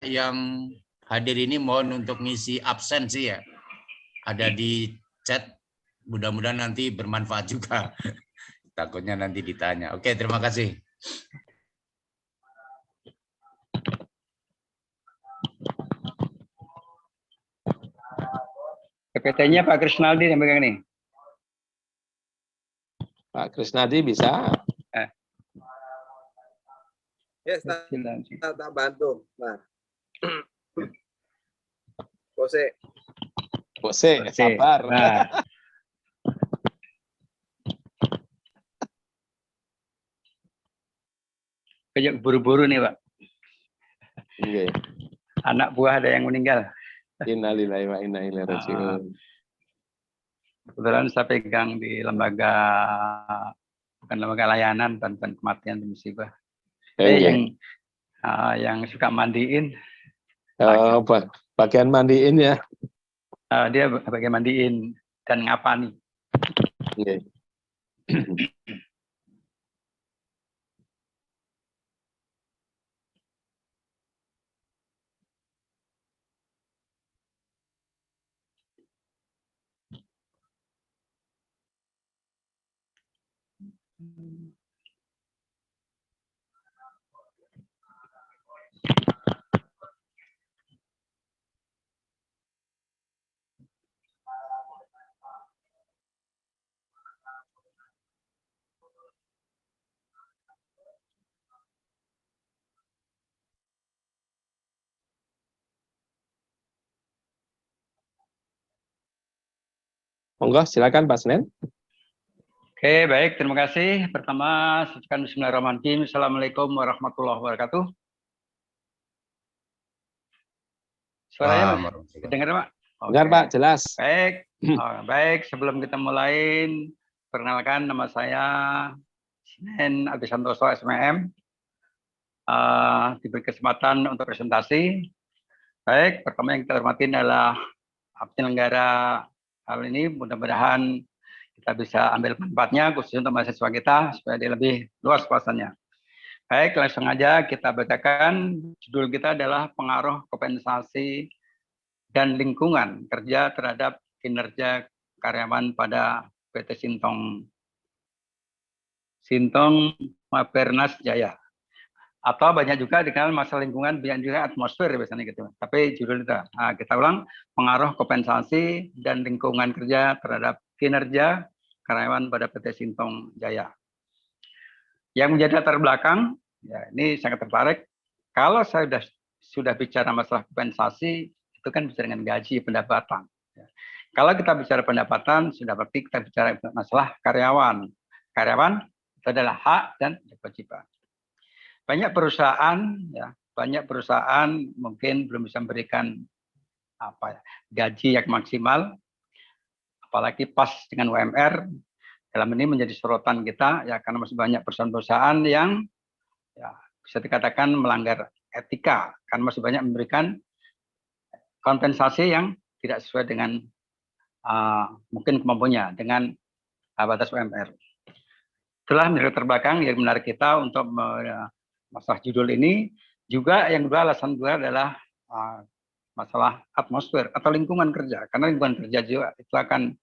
yang hadir ini mohon untuk ngisi absensi ya. Ada di chat, mudah-mudahan nanti bermanfaat juga. Takutnya nanti ditanya. Oke, terima kasih. PPT-nya Pak Krisnaldi yang pegang nih. Pak Krisnadi bisa? Ya, tak bantu. Nah. Bose, sabar. Nah. Kayak buru-buru nih, Pak. Okay. Anak buah ada yang meninggal. Innalillahi wa inna ilaihi raji'un. Kebetulan saya pegang di lembaga, bukan lembaga layanan bantuan kematian dan musibah. Yang suka mandiin. Bagian mandiin ya. Dia bagian mandiin dan ngapani. Okay. Monggo, silakan Pak Senen. Oke, baik. Terima kasih. Pertama, bismillahirrahmanirrahim. Assalamualaikum warahmatullahi wabarakatuh. Suaranya dengar, Pak? Dengar, Pak. Jelas. Baik. Baik. Sebelum kita mulai, perkenalkan nama saya Senen Adi Santoso, SMM. Diberi kesempatan untuk presentasi. Baik. Pertama yang kita hormati adalah penyelenggara hal ini. Mudah-mudahan kita bisa ambil manfaatnya khusus untuk mahasiswa kita supaya dia lebih luas wawasannya. Baik, langsung aja kita bacakan. Judul kita adalah pengaruh kompensasi dan lingkungan kerja terhadap kinerja karyawan pada PT Sintong Mapernas Jaya. Atau banyak juga dikenal masalah lingkungan, banyak juga atmosfer biasanya gitu. Tapi judul kita ulang, pengaruh kompensasi dan lingkungan kerja terhadap kinerja karyawan pada PT Sintong Jaya. Yang menjadi latar belakang, ya ini sangat tertarik. Kalau saya sudah bicara masalah kompensasi, itu kan bicara dengan gaji pendapatan. Ya. Kalau kita bicara pendapatan, sudah berarti kita bicara masalah karyawan. Karyawan itu adalah hak dan kewajiban. Banyak perusahaan mungkin belum bisa memberikan gaji yang maksimal, apalagi pas dengan UMR. Dalam ini menjadi sorotan kita ya, karena masih banyak perusahaan-perusahaan yang ya, bisa dikatakan melanggar etika, karena masih banyak memberikan kompensasi yang tidak sesuai dengan mungkin kemampuannya dengan batas UMR. Itulah menjadi terbelakang yang menarik kita untuk masalah judul ini. Juga yang kedua, alasan kedua adalah masalah atmosfer atau lingkungan kerja, karena lingkungan kerja juga itu akan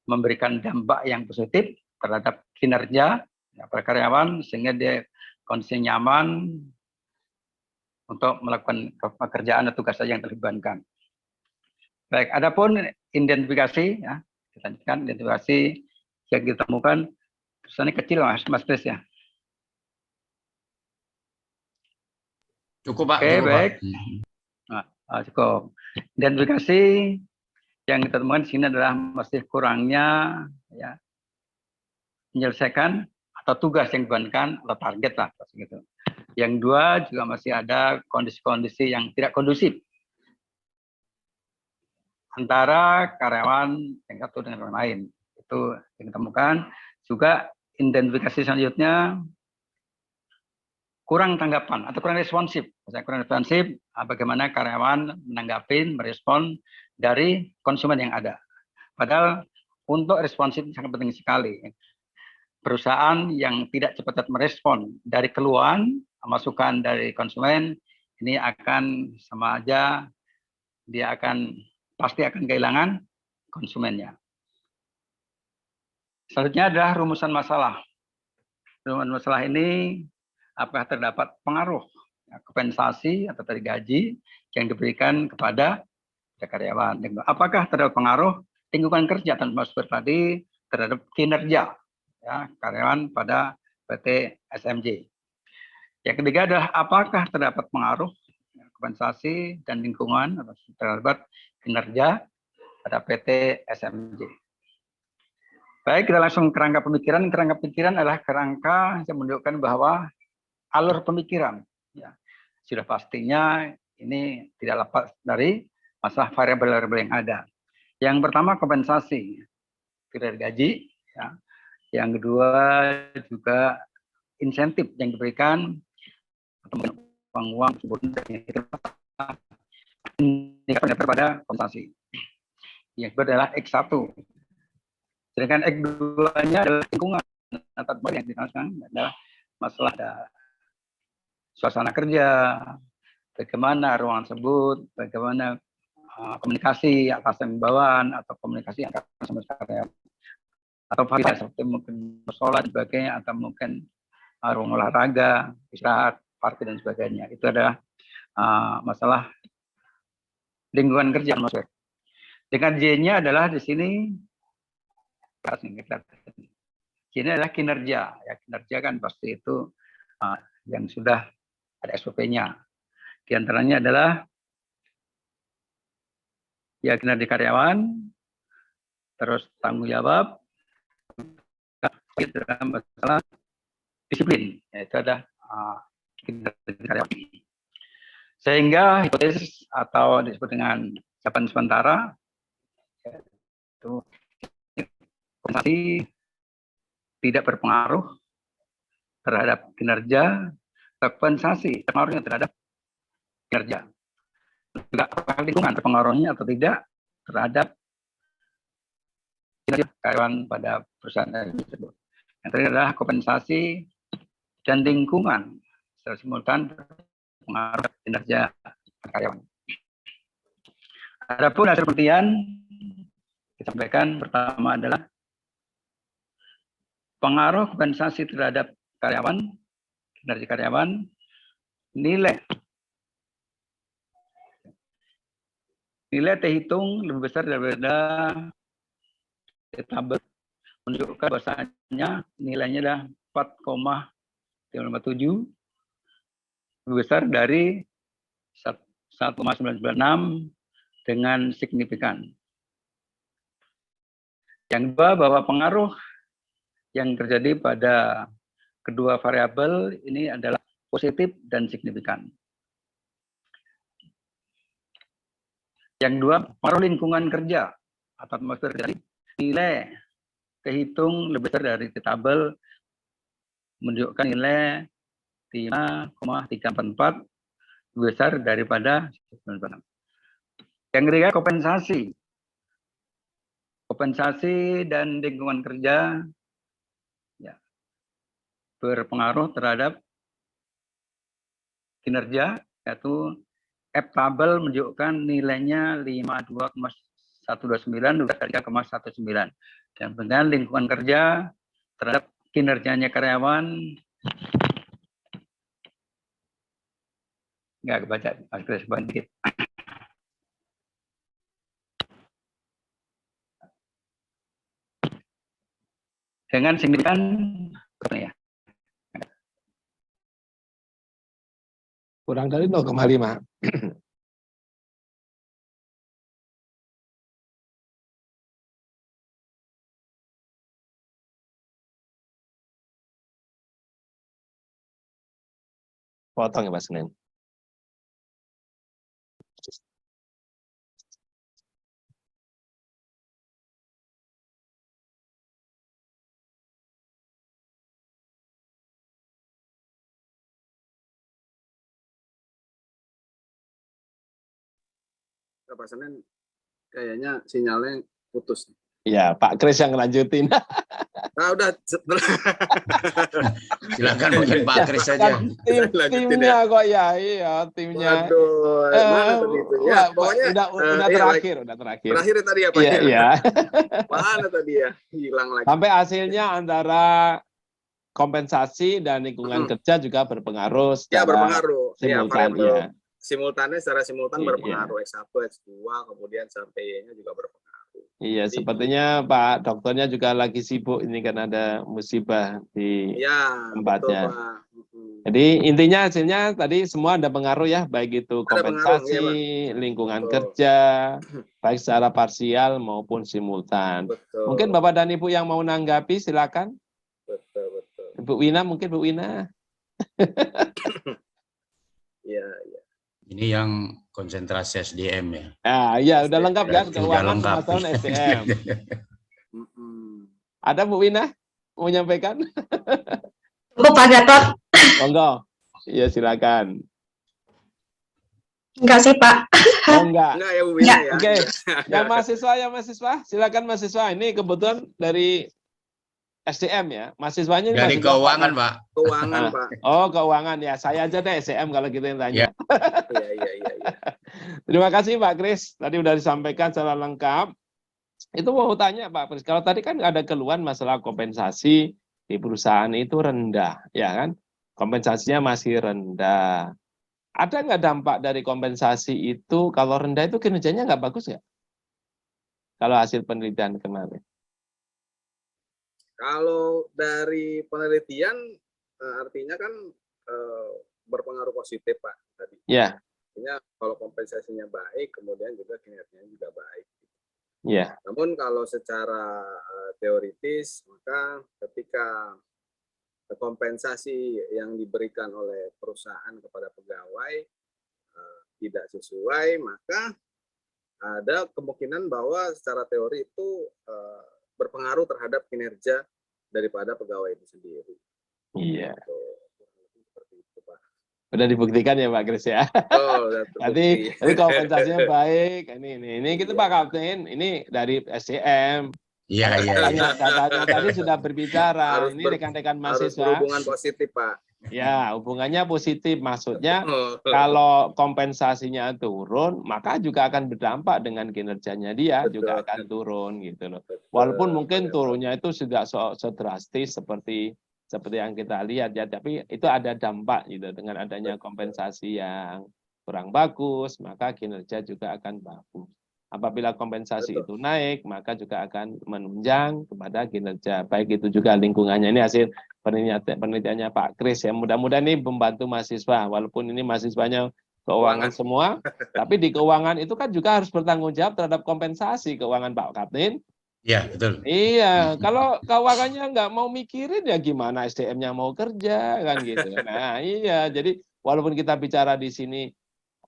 memberikan dampak yang positif terhadap kinerja para karyawan sehingga dia kondisi nyaman untuk melakukan pekerjaan atau tugas saja yang terlibatkan. Baik, adapun identifikasi ya, kita lanjutkan identifikasi yang kita temukan tulisannya kecil Mas Kris ya. Cukup Pak. Oke, cukup, baik. Pak. Cukup. Identifikasi yang kita temukan di sini adalah masih kurangnya ya, menyelesaikan atau tugas yang dibebankan atau target lah gitu. Yang dua juga masih ada kondisi-kondisi yang tidak kondusif antara karyawan yang satu dengan orang lain. Itu yang ditemukan. Juga identifikasi selanjutnya kurang tanggapan atau kurang responsif. Kurang responsif bagaimana karyawan menanggapi, merespon dari konsumen yang ada. Padahal untuk responsif sangat penting sekali. Perusahaan yang tidak cepat merespon dari keluhan, masukan dari konsumen, ini akan sama aja, dia pasti akan kehilangan konsumennya. Selanjutnya adalah rumusan masalah. Rumusan masalah ini apakah terdapat pengaruh kompensasi atau dari gaji yang diberikan kepada karyawan. Apakah terdapat pengaruh lingkungan kerja atau maksud tadi terhadap kinerja ya, karyawan pada PT SMJ. Yang ketiga adalah apakah terdapat pengaruh kompensasi dan lingkungan atau terhadap kinerja pada PT SMJ. Baik, kita langsung kerangka pemikiran. Kerangka pemikiran adalah kerangka yang menunjukkan bahwa alur pemikiran ya, sudah pastinya ini tidak lepas dari masalah variabel-variabel yang ada. Yang pertama kompensasi dari gaji, ya. Yang kedua juga insentif yang diberikan atau uang pada kompensasi. Yang kedua adalah X1. Sedangkan X2-nya adalah lingkungan atau yang dijelaskan adalah masalah suasana kerja, bagaimana ruangan tersebut, bagaimana komunikasi atasan bawahan atau komunikasi antar sama karyawan atau fasilitas seperti mungkin sholat dan sebagainya atau mungkin ruang olahraga, istirahat, parkir dan sebagainya. Itu adalah masalah lingkungan kerja atmosfer. Dengan J-nya adalah di sini J-nya adalah kinerja. Ya, kinerja kan pasti itu yang sudah ada SOP-nya. Di antaranya adalah ya kinerja karyawan, terus tanggung jawab, dalam masalah disiplin, yaitu ada kinerja karyawan. Sehingga hipotesis atau disebut dengan jawaban sementara, yaitu kompensasi tidak berpengaruh terhadap kinerja, kompensasi pengaruhnya terhadap kinerja. Juga apakah lingkungan berpengaruhnya atau tidak terhadap kinerja karyawan pada perusahaan tersebut. Yang terakhir adalah kompensasi dan lingkungan secara simultan berpengaruh kinerja karyawan. Adapun hasil penelitian disampaikan pertama adalah pengaruh kompensasi terhadap karyawan, kinerja karyawan, nilai terhitung lebih besar daripada tabel menunjukkan bahwasanya nilainya adalah 4,57 lebih besar dari 1,996 dengan signifikan. Yang kedua, bahwa pengaruh yang terjadi pada kedua variabel ini adalah positif dan signifikan. Yang dua, pengaruh lingkungan kerja atau atmosfer dari nilai kehitung lebih besar dari tabel menunjukkan nilai 5,344 lebih besar daripada 9,96. Yang ketiga, kompensasi. Kompensasi dan lingkungan kerja ya, berpengaruh terhadap kinerja, yaitu F tabel menunjukkan nilainya 52,129 dari 3,19. Dan dengan lingkungan kerja terhadap kinerjanya karyawan nggak kebaca, harus sedikit. Dengan signifikan ya. Kurang dari 0,5. Potong ya Mas Senin. Pak Senin kayaknya sinyalnya putus. Iya, Pak Kris yang lanjutin. Nah, udah. Silakan mungkin Pak Kris saja. Kan Lanjutin timnya kok ya, iya timnya. Waduh, mana tadi itu? Ya, pokoknya udah iya, terakhir, udah terakhir. terakhir tadi ya Pak. Iya, ya? iya. Mana tadi ya? Hilang lagi. Sampai hasilnya antara kompensasi dan lingkungan kerja juga berpengaruh Ya, secara berpengaruh. Ya, simultan, variabel ya. simultannya secara simultan Iya. berpengaruh. X1, X2, kemudian sampai nya juga berpengaruh. Iya, Jadi, sepertinya Pak dokternya juga lagi sibuk ini kan ada musibah di ya, tempatnya. betul, Pak. Jadi intinya hasilnya tadi semua ada pengaruh ya, baik itu Ada pengaruh, kompensasi, iya, lingkungan Betul. kerja, baik secara parsial maupun simultan. Betul. Mungkin Bapak dan Ibu yang mau nanggapi silakan. Betul, betul. Ibu Wina, mungkin Bu Wina. Iya, iya. Ini yang konsentrasi SDM ya. Ah, ya udah lengkap kan Berarti udah keuangan lengkap. pemasaran SDM. Mm-mm. Ada Bu Wina mau menyampaikan? Cukup Pak Gatot. Monggo. Iya silakan. Enggak sih Pak. Oh enggak. Enggak ya Bu Wina ya. Oke. Yang mahasiswa, silakan mahasiswa. Ini kebetulan dari SDM ya. Mahasiswanya ini Dari mahasiswa keuangan, Pak. Keuangan, Pak. Oh, keuangan ya. Saya aja deh SDM kalau gitu yang tanya. Iya, iya, iya, iya. Terima kasih Pak Kris. Tadi udah disampaikan secara lengkap. Itu mau tanya Pak Kris. Kalau tadi kan ada keluhan masalah kompensasi di perusahaan itu rendah, ya kan? Kompensasinya masih rendah. Ada nggak dampak dari kompensasi itu? Kalau rendah itu kinerjanya nggak bagus nggak? Kalau hasil penelitian kemarin. Kalau dari penelitian artinya kan berpengaruh positif Pak tadi. Ya. Artinya kalau kompensasinya baik, kemudian juga kinerjanya juga baik. Ya. Namun kalau secara teoritis, maka ketika kompensasi yang diberikan oleh perusahaan kepada pegawai tidak sesuai, maka ada kemungkinan bahwa secara teori itu berpengaruh terhadap kinerja daripada pegawai itu sendiri. Iya. Seperti itu, Pak. Udah dibuktikan ya Pak Kris ya. Oh, Nanti kompensasinya baik. Ini kita Pak Kapten. Ini dari SDM. Iya, iya. Datanya tadi sudah berbicara. Harus Ini rekan-rekan harus mahasiswa. berhubungan positif, Pak. Ya, hubungannya positif. Maksudnya kalau kompensasinya turun, maka juga akan berdampak dengan kinerjanya dia. Betul. Juga akan turun gitu loh. Betul. Walaupun mungkin turunnya itu sudah sedrastis seperti yang kita lihat ya, tapi itu ada dampak gitu dengan adanya kompensasi yang kurang bagus, maka kinerja juga akan bagus. Apabila kompensasi itu naik, maka juga akan menunjang kepada kinerja. Baik itu juga lingkungannya. Ini hasil penelitiannya Pak Kris ya. Mudah-mudahan ini membantu mahasiswa, walaupun ini mahasiswanya keuangan semua, tapi di keuangan itu kan juga harus bertanggung jawab terhadap kompensasi keuangan Pak Kapten. Iya, betul. Iya, kalau keuangannya nggak mau mikirin ya gimana SDM-nya mau kerja kan gitu. Nah, iya, jadi walaupun kita bicara di sini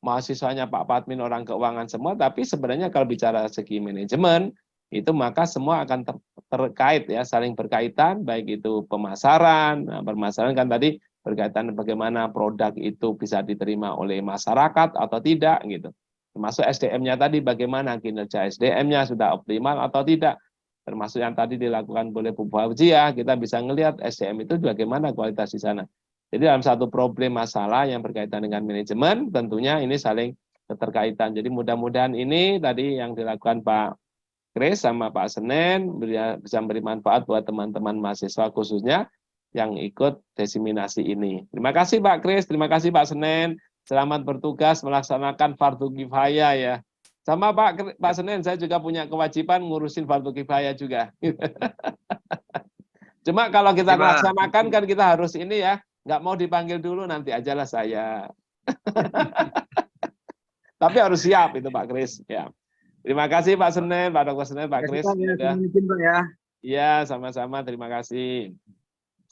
mahasiswanya Pak Patmin orang keuangan semua, tapi sebenarnya kalau bicara segi manajemen itu maka semua akan terkait ya, saling berkaitan, baik itu pemasaran. Nah, pemasaran kan tadi berkaitan bagaimana produk itu bisa diterima oleh masyarakat atau tidak gitu. Termasuk SDM-nya tadi bagaimana kinerja SDM-nya sudah optimal atau tidak. Termasuk yang tadi dilakukan oleh Bu Fauzia, kita bisa melihat SDM itu bagaimana kualitas di sana. Jadi dalam satu problem masalah yang berkaitan dengan manajemen, tentunya ini saling keterkaitan. Jadi mudah-mudahan ini tadi yang dilakukan Pak Kris sama Pak Senen bisa memberi manfaat buat teman-teman mahasiswa khususnya yang ikut diseminasi ini. Terima kasih Pak Kris, terima kasih Pak Senen. Selamat bertugas melaksanakan fardu kifayah ya. Sama Pak Senen, saya juga punya kewajiban ngurusin fardu kifayah juga. Cuma kalau kita melaksanakan kan kita harus ini ya, nggak mau dipanggil dulu, nanti ajalah saya. Tapi harus siap itu Pak Kris. Ya. Terima kasih Pak Senen, Pak Dr. Senen, Pak Kris. Iya, sama-sama. Terima kasih.